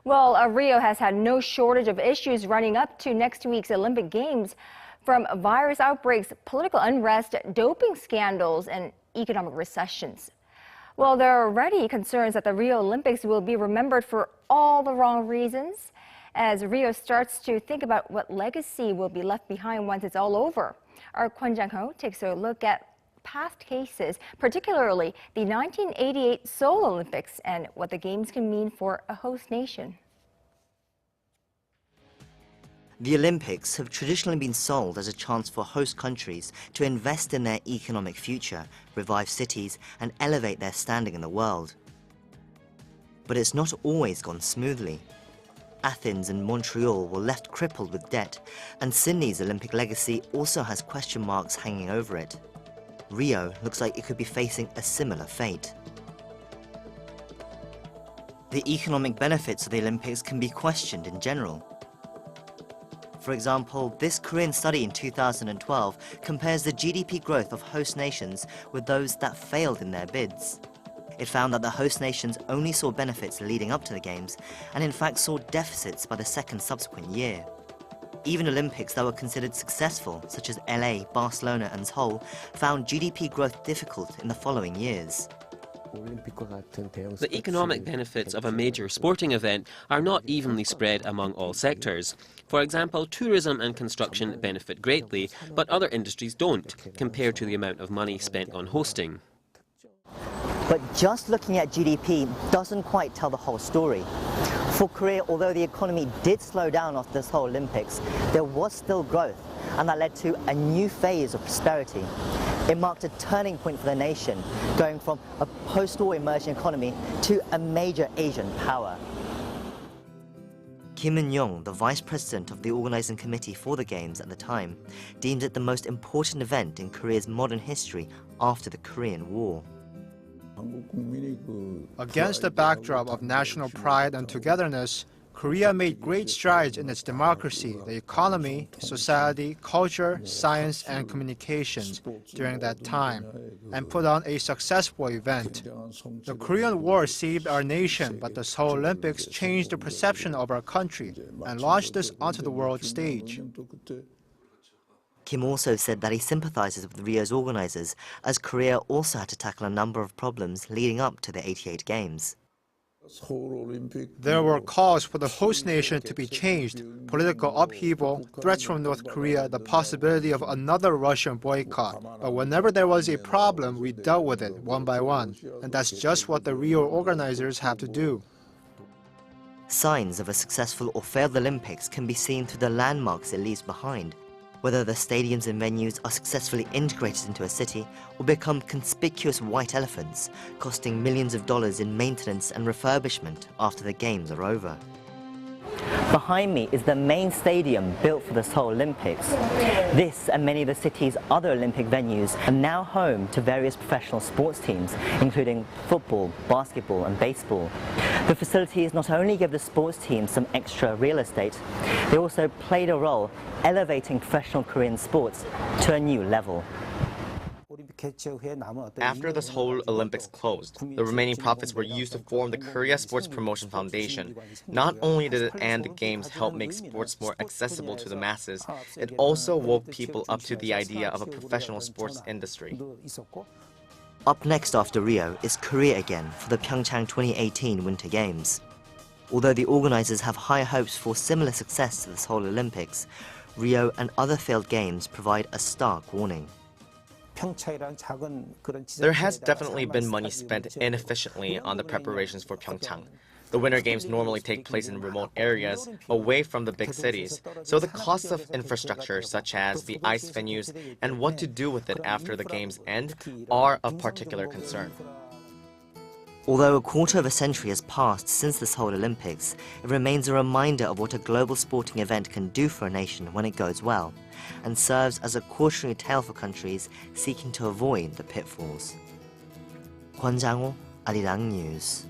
Well, Rio has had no shortage of issues running up to next week's Olympic Games, from virus outbreaks, political unrest, doping scandals, and economic recessions. Well, there are already concerns that the Rio Olympics will be remembered for all the wrong reasons, as Rio starts to think about what legacy will be left behind once it's all over. Our Kwon Jang-ho takes a look at past cases, particularly the 1988 Seoul Olympics, and what the Games can mean for a host nation. The Olympics have traditionally been sold as a chance for host countries to invest in their economic future, revive cities, and elevate their standing in the world. But it's not always gone smoothly. Athens and Montreal were left crippled with debt, and Sydney's Olympic legacy also has question marks hanging over it. Rio looks like it could be facing a similar fate. The economic benefits of the Olympics can be questioned in general. For example, this Korean study in 2012 compares the GDP growth of host nations with those that failed in their bids. It found that the host nations only saw benefits leading up to the Games, and in fact saw deficits by the second subsequent year. Even Olympics that were considered successful, such as LA, Barcelona and Seoul, found GDP growth difficult in the following years. The economic benefits of a major sporting event are not evenly spread among all sectors. For example, tourism and construction benefit greatly, but other industries don't, compared to the amount of money spent on hosting. But just looking at GDP doesn't quite tell the whole story. For Korea, although the economy did slow down after this whole Olympics, there was still growth, and that led to a new phase of prosperity. It marked a turning point for the nation, going from a post-war emerging economy to a major Asian power. Kim In-young, the vice president of the organizing committee for the Games at the time, deemed it the most important event in Korea's modern history after the Korean War. Against the backdrop of national pride and togetherness, Korea made great strides in its democracy, the economy, society, culture, science, and communications during that time, and put on a successful event. The Korean War saved our nation, but the Seoul Olympics changed the perception of our country and launched us onto the world stage. Kim also said that he sympathizes with Rio's organizers, as Korea also had to tackle a number of problems leading up to the '88 Games. There were calls for the host nation to be changed, political upheaval, threats from North Korea, the possibility of another Russian boycott. But whenever there was a problem, we dealt with it one by one. And that's just what the Rio organizers have to do. Signs of a successful or failed Olympics can be seen through the landmarks it leaves behind, whether the stadiums and venues are successfully integrated into a city or become conspicuous white elephants, costing millions of dollars in maintenance and refurbishment after the Games are over. Behind me is the main stadium built for the Seoul Olympics. This and many of the city's other Olympic venues are now home to various professional sports teams, including football, basketball and baseball. The facilities not only give the sports teams some extra real estate, they also played a role elevating professional Korean sports to a new level. After the Seoul Olympics closed, the remaining profits were used to form the Korea Sports Promotion Foundation. Not only did it and the Games help make sports more accessible to the masses, it also woke people up to the idea of a professional sports industry. Up next after Rio is Korea again for the Pyeongchang 2018 Winter Games. Although the organizers have high hopes for similar success to the Seoul Olympics, Rio and other failed games provide a stark warning. There has definitely been money spent inefficiently on the preparations for Pyeongchang. The Winter Games normally take place in remote areas, away from the big cities, so the costs of infrastructure such as the ice venues and what to do with it after the Games end are of particular concern. Although a quarter of a century has passed since the Seoul Olympics, it remains a reminder of what a global sporting event can do for a nation when it goes well, and serves as a cautionary tale for countries seeking to avoid the pitfalls. Kwon Jang-ho, Arirang News.